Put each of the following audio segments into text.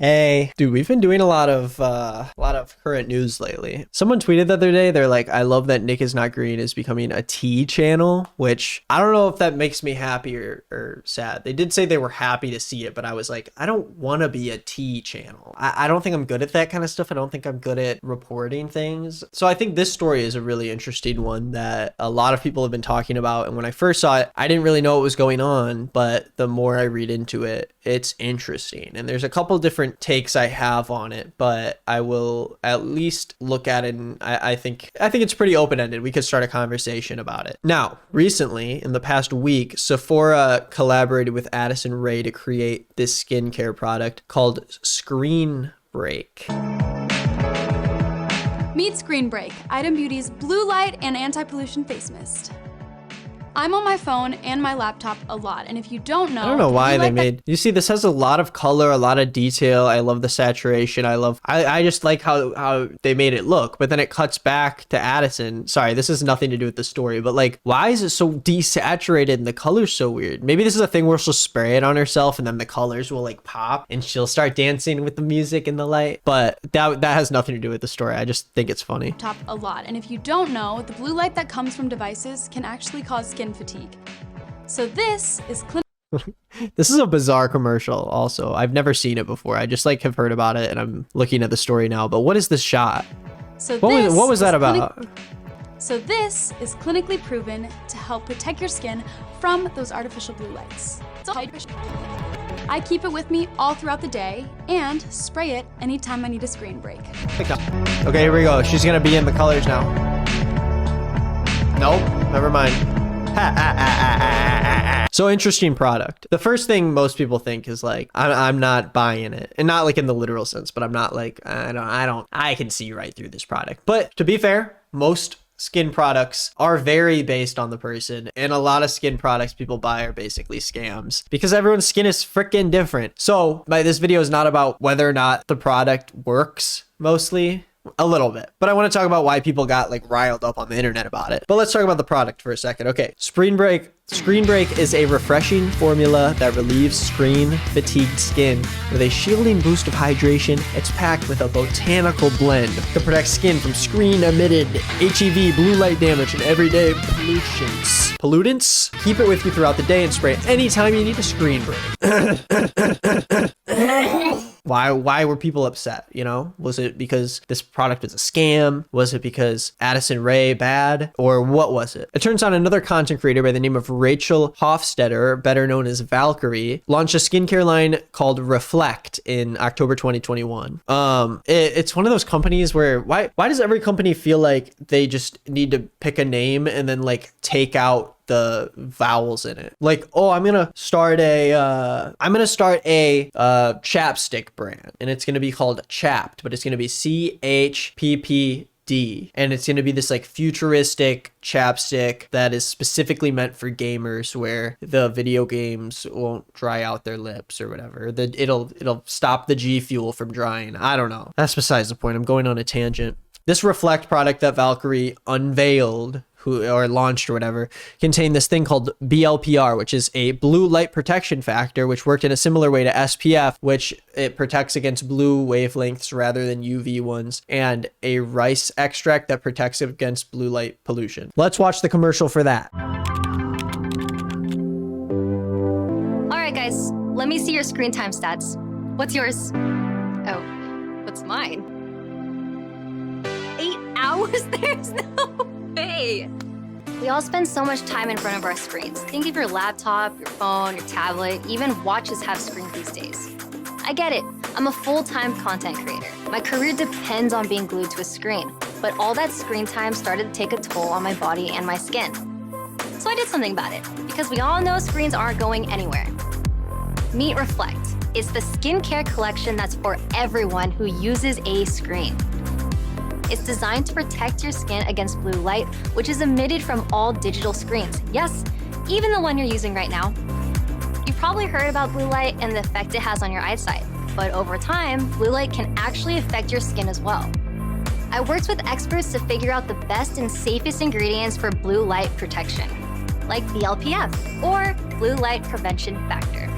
Hey, dude, we've been doing a lot of current news lately. Someone tweeted the other day, they're like, I love that Nick is Not Green is becoming a tea channel, which I don't know if that makes me happy or sad. They did say they were happy to see it, but I was like, I don't want to be a tea channel. I don't think I'm good at that kind of stuff. I don't think I'm good at reporting things. So I think this story is a really interesting one that a lot of people have been talking about. And when I first saw it, I didn't really know what was going on, but the more I read into it, it's interesting. And there's a couple different takes I have on it, but I will at least look at it, and I think it's pretty open-ended. We could start a conversation about it. Now, recently, in the past week, Sephora collaborated with Addison Rae to create this skincare product called Screen Break. Meet Screen Break, Item Beauty's blue light and anti-pollution face mist. I'm on my phone and my laptop a lot, and if you don't know... I don't know why they made... You see, this has a lot of color, a lot of detail. I love the saturation. I just like how they made it look, but then it cuts back to Addison. Sorry, this has nothing to do with the story, but like, why is it so desaturated and the color's so weird? Maybe this is a thing where she'll spray it on herself and then the colors will like pop and she'll start dancing with the music and the light, but that has nothing to do with the story. I just think it's funny. Top a lot, and if you don't know, the blue light that comes from devices can actually cause skin fatigue. So this is This is a bizarre commercial also. I've never seen it before. I just like have heard about it and I'm looking at the story now, but what is this shot? So what was that about? So this is clinically proven to help protect your skin from those artificial blue lights. I keep it with me all throughout the day and spray it anytime I need a screen break. Okay, here we go. She's gonna be in the colors now. Nope, never mind. So interesting product. The first thing most people think is like, I'm not buying it, and not like in the literal sense, but I'm not like, I can see right through this product. But to be fair, most skin products are very based on the person, and a lot of skin products people buy are basically scams because everyone's skin is freaking different. So this video is not about whether or not the product works, mostly. A little bit, but I want to talk about why people got like riled up on the internet about it. But let's talk about the product for a second. Okay, Screen Break is a refreshing formula that relieves screen fatigued skin with a shielding boost of hydration. It's packed with a botanical blend to protect skin from screen emitted HEV, blue light damage, and everyday pollutants. Keep it with you throughout the day and spray it anytime you need a screen break. Why were people upset? You know, was it because this product was a scam? Was it because Addison Rae bad? Or what was it? It turns out another content creator by the name of Rachel Hofstetter, better known as Valkyrae, launched a skincare line called Reflect in October 2021. It's one of those companies where why does every company feel like they just need to pick a name and then like take out the vowels in it? Like, oh, I'm gonna start a chapstick brand, and it's gonna be called Chapped, but it's gonna be CHPPD, and it's gonna be this like futuristic chapstick that is specifically meant for gamers, where the video games won't dry out their lips or whatever. It'll stop the G Fuel from drying. I don't know. That's besides the point. I'm going on a tangent. This Reflect product that Valkyrae unveiled or launched or whatever contained this thing called BLPR, which is a blue light protection factor, which worked in a similar way to SPF, which it protects against blue wavelengths rather than UV ones, and a rice extract that protects against blue light pollution. Let's watch the commercial for that. All right, guys, let me see your screen time stats. What's yours? Oh, what's mine? 8 hours? There's no way. We all spend so much time in front of our screens. Think of your laptop, your phone, your tablet, even watches have screens these days. I get it. I'm a full-time content creator. My career depends on being glued to a screen, but all that screen time started to take a toll on my body and my skin. So I did something about it, because we all know screens aren't going anywhere. Meet Reflect. It's the skincare collection that's for everyone who uses a screen. It's designed to protect your skin against blue light, which is emitted from all digital screens. Yes, even the one you're using right now. You've probably heard about blue light and the effect it has on your eyesight, but over time, blue light can actually affect your skin as well. I worked with experts to figure out the best and safest ingredients for blue light protection, like BLPF, or blue light prevention factor.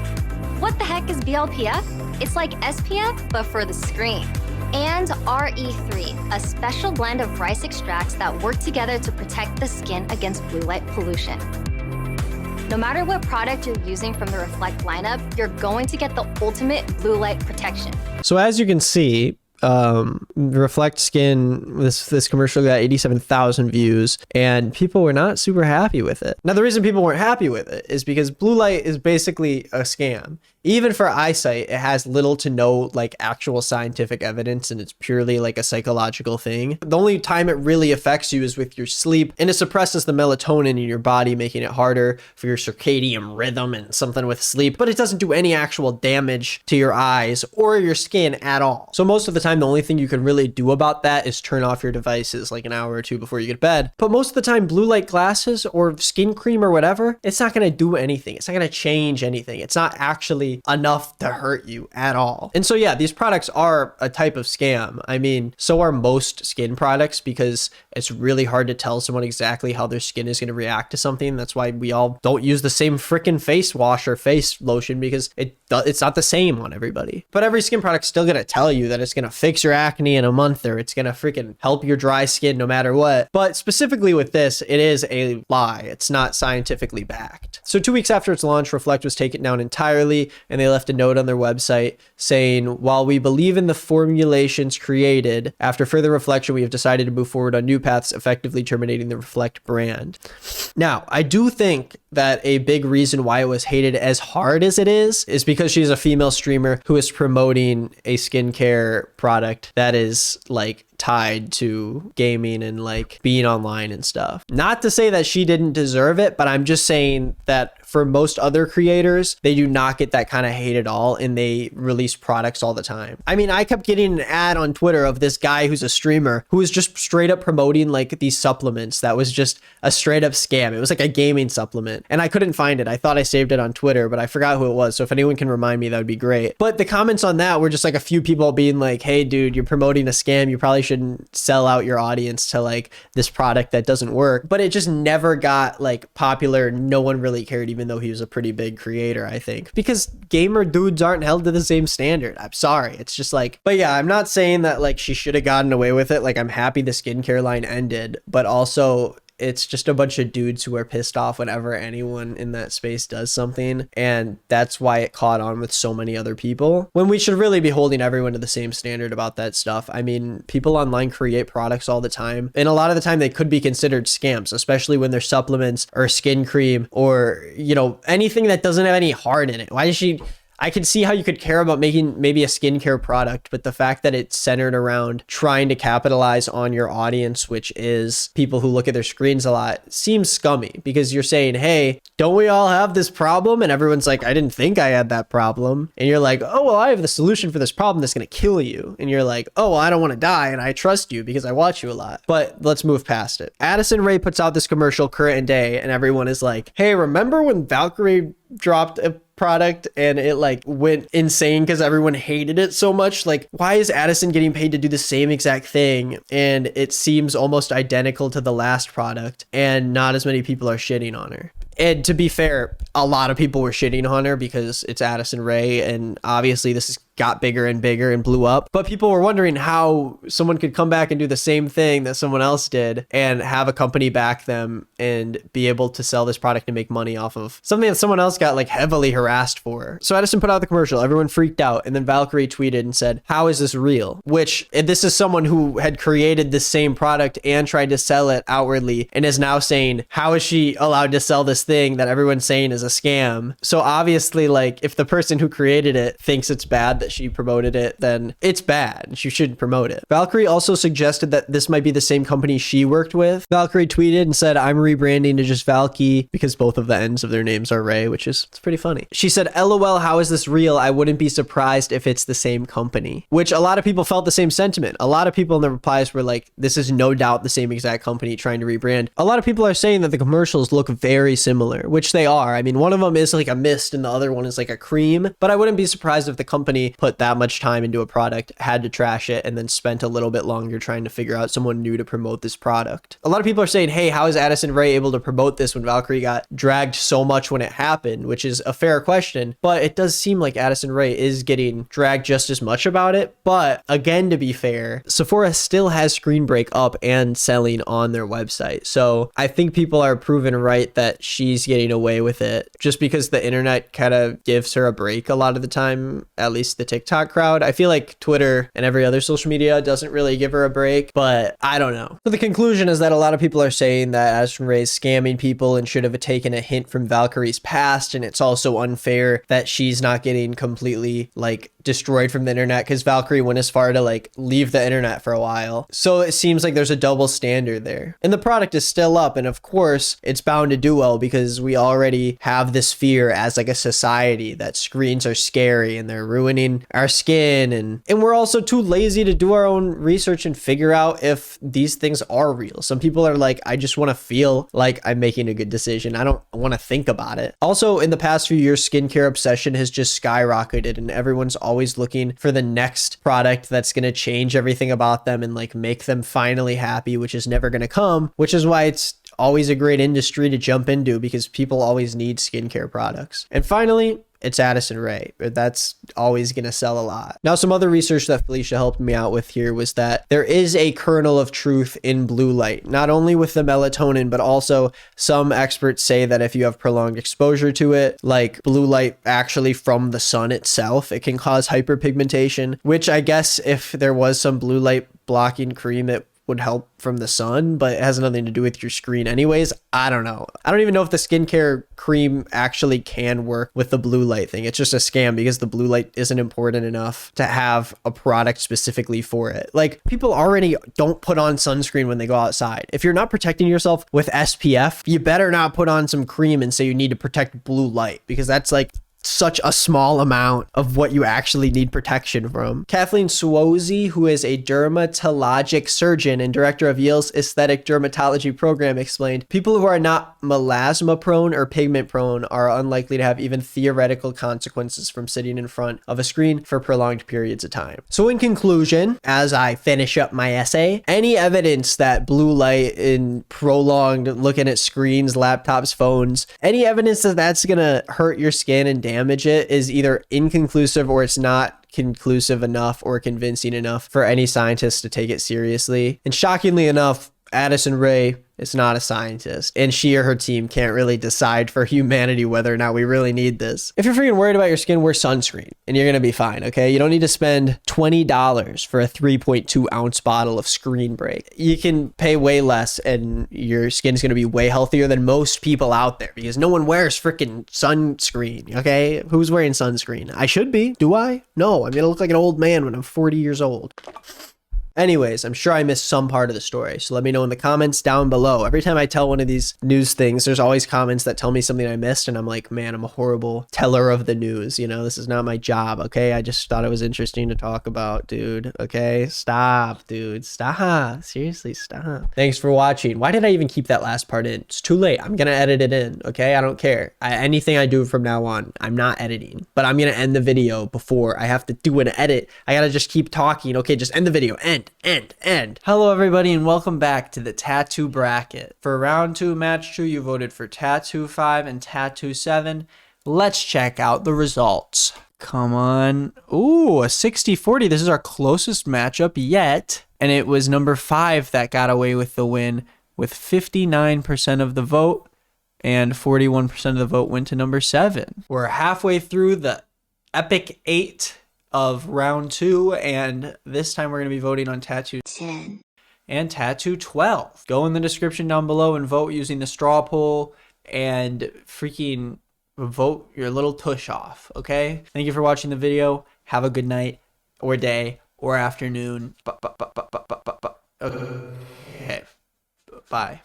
What the heck is BLPF? It's like SPF, but for the screen. And RE3, a special blend of rice extracts that work together to protect the skin against blue light pollution. No matter what product you're using from the Reflect lineup, you're going to get the ultimate blue light protection. So as you can see, Reflect Skin, this commercial got 87,000 views, and people were not super happy with it. Now, the reason people weren't happy with it is because blue light is basically a scam. Even for eyesight, it has little to no like actual scientific evidence, and it's purely like a psychological thing. The only time it really affects you is with your sleep, and it suppresses the melatonin in your body, making it harder for your circadian rhythm and something with sleep, but it doesn't do any actual damage to your eyes or your skin at all. So most of the time, the only thing you can really do about that is turn off your devices like an hour or two before you get to bed. But most of the time, blue light glasses or skin cream or whatever, it's not going to do anything. It's not going to change anything. It's not actually enough to hurt you at all. And so yeah, these products are a type of scam. I mean, so are most skin products, because it's really hard to tell someone exactly how their skin is going to react to something. That's why we all don't use the same freaking face wash or face lotion, because it's not the same on everybody. But every skin product's still going to tell you that it's going to fix your acne in a month, or it's going to freaking help your dry skin no matter what. But specifically with this, it is a lie. It's not scientifically backed. So 2 weeks after its launch, Reflect was taken down entirely, and they left a note on their website saying, while we believe in the formulations created, after further reflection, we have decided to move forward on new paths, effectively terminating the Reflect brand. Now, I do think that a big reason why it was hated as hard as it is because she's a female streamer who is promoting a skincare product that is like tied to gaming and like being online and stuff. Not to say that she didn't deserve it, but I'm just saying that for most other creators, they do not get that kind of hate at all, and they release products all the time. I mean, I kept getting an ad on Twitter of this guy who's a streamer who was just straight up promoting like these supplements that was just a straight up scam. It was like a gaming supplement, and I couldn't find it. I thought I saved it on Twitter, but I forgot who it was. So if anyone can remind me, that would be great. But the comments on that were just like a few people being like, hey dude, you're promoting a scam. You probably shouldn't sell out your audience to like this product that doesn't work. But it just never got like popular. No one really cared, even though he was a pretty big creator, I think, because gamer dudes aren't held to the same standard. I'm sorry. It's just like, but yeah, I'm not saying that like she should have gotten away with it. Like, I'm happy the skincare line ended, but also it's just a bunch of dudes who are pissed off whenever anyone in that space does something. And that's why it caught on with so many other people, when we should really be holding everyone to the same standard about that stuff. I mean, people online create products all the time, and a lot of the time they could be considered scams, especially when they're supplements or skin cream or, you know, anything that doesn't have any heart in it. Why does she... I can see how you could care about making maybe a skincare product, but the fact that it's centered around trying to capitalize on your audience, which is people who look at their screens a lot, seems scummy, because you're saying, hey, don't we all have this problem? And everyone's like, I didn't think I had that problem. And you're like, oh, well, I have the solution for this problem that's going to kill you. And you're like, oh, well, I don't want to die, and I trust you because I watch you a lot. But let's move past it. Addison Rae puts out this commercial current day, and everyone is like, hey, remember when Valkyrae dropped a product and it like went insane because everyone hated it so much? Like, why is Addison getting paid to do the same exact thing and it seems almost identical to the last product, and not as many people are shitting on her? And to be fair, a lot of people were shitting on her because it's Addison Rae, and obviously this got bigger and bigger and blew up. But people were wondering how someone could come back and do the same thing that someone else did and have a company back them and be able to sell this product and make money off of something that someone else got like heavily harassed for. So Addison put out the commercial, everyone freaked out, and then Valkyrae tweeted and said, how is this real? Which, this is someone who had created the same product and tried to sell it outwardly, and is now saying, how is she allowed to sell this thing that everyone's saying is a scam? So obviously, like, if the person who created it thinks it's bad that she promoted it, then it's bad. She shouldn't promote it. Valkyrae also suggested that this might be the same company she worked with. Valkyrae tweeted and said, I'm rebranding to just Valky, because both of the ends of their names are Rae, which is, it's pretty funny. She said, LOL, how is this real? I wouldn't be surprised if it's the same company. Which a lot of people felt the same sentiment. A lot of people in the replies were like, this is no doubt the same exact company trying to rebrand. A lot of people are saying that the commercials look very similar, which they are. I mean, mean, one of them is like a mist and the other one is like a cream, but I wouldn't be surprised if the company put that much time into a product, had to trash it, and then spent a little bit longer trying to figure out someone new to promote this product. A lot of people are saying, hey, how is Addison Rae able to promote this when Valkyrae got dragged so much when it happened, which is a fair question, but it does seem like Addison Rae is getting dragged just as much about it. But again, to be fair, Sephora still has Screen Break up and selling on their website. So I think people are proven right that she's getting away with it just because the internet kind of gives her a break a lot of the time, at least the TikTok crowd. I feel like Twitter and every other social media doesn't really give her a break, but I don't know. So the conclusion is that a lot of people are saying that Addison Rae is scamming people and should have taken a hint from Valkyrae's past, and it's also unfair that she's not getting completely like destroyed from the internet because Valkyrae went as far to like leave the internet for a while. So it seems like there's a double standard there. And the product is still up, and of course it's bound to do well because we already have this fear as like a society that screens are scary and they're ruining our skin, and we're also too lazy to do our own research and figure out if these things are real. Some people are like, I just want to feel like I'm making a good decision. I don't want to think about it. Also, in the past few years, skincare obsession has just skyrocketed, and everyone's always looking for the next product that's going to change everything about them and like make them finally happy, which is never going to come, which is why it's always a great industry to jump into because people always need skincare products. And finally, it's Addison Rae. That's always going to sell a lot. Now, some other research that Felicia helped me out with here was that there is a kernel of truth in blue light, not only with the melatonin, but also some experts say that if you have prolonged exposure to it, like blue light actually from the sun itself, it can cause hyperpigmentation, which I guess if there was some blue light blocking cream, it would help from the sun, but it has nothing to do with your screen anyways. I don't know. I don't even know if the skincare cream actually can work with the blue light thing. It's just a scam because the blue light isn't important enough to have a product specifically for it. Like, people already don't put on sunscreen when they go outside. If you're not protecting yourself with SPF, you better not put on some cream and say you need to protect blue light, because that's like such a small amount of what you actually need protection from. Kathleen Swosey, who is a dermatologic surgeon and director of Yale's aesthetic dermatology program, explained, people who are not melasma prone or pigment prone are unlikely to have even theoretical consequences from sitting in front of a screen for prolonged periods of time. So in conclusion, as I finish up my essay, any evidence that blue light in prolonged looking at screens, laptops, phones, any evidence that that's gonna hurt your skin and damage it is either inconclusive or it's not conclusive enough or convincing enough for any scientists to take it seriously. And shockingly enough, Addison Rae is not a scientist, and she or her team can't really decide for humanity whether or not we really need this. If you're freaking worried about your skin, wear sunscreen and you're gonna be fine, okay? You don't need to spend $20 for a 3.2 ounce bottle of Screen Break. You can pay way less and your skin's gonna be way healthier than most people out there because no one wears freaking sunscreen, okay? Who's wearing sunscreen? I should be. Do I? No, I'm gonna look like an old man when I'm 40 years old. Anyways, I'm sure I missed some part of the story, so let me know in the comments down below. Every time I tell one of these news things, there's always comments that tell me something I missed, and I'm like, man, I'm a horrible teller of the news. You know, this is not my job, okay? I just thought it was interesting to talk about, dude, okay? Stop, dude, stop. Seriously, stop. Thanks for watching. Why did I even keep that last part in? It's too late. I'm gonna edit it in, okay? I don't care. Anything I do from now on, I'm not editing, but I'm gonna end the video before I have to do an edit. I gotta just keep talking. Okay, just end the video. End. Hello everybody and welcome back to the tattoo bracket. For round 2, match 2, you voted for tattoo 5 and tattoo 7. Let's check out the results. Come on. Ooh, a 60-40. This is our closest matchup yet. And it was number 5 that got away with the win with 59% of the vote, and 41% of the vote went to number 7. We're halfway through the epic 8 of round 2, and this time we're going to be voting on tattoo 10 and tattoo 12. Go in the description down below and vote using the straw poll and freaking vote your little tush off, okay? Thank you for watching the video. Have a good night or day or afternoon. Okay. Bye.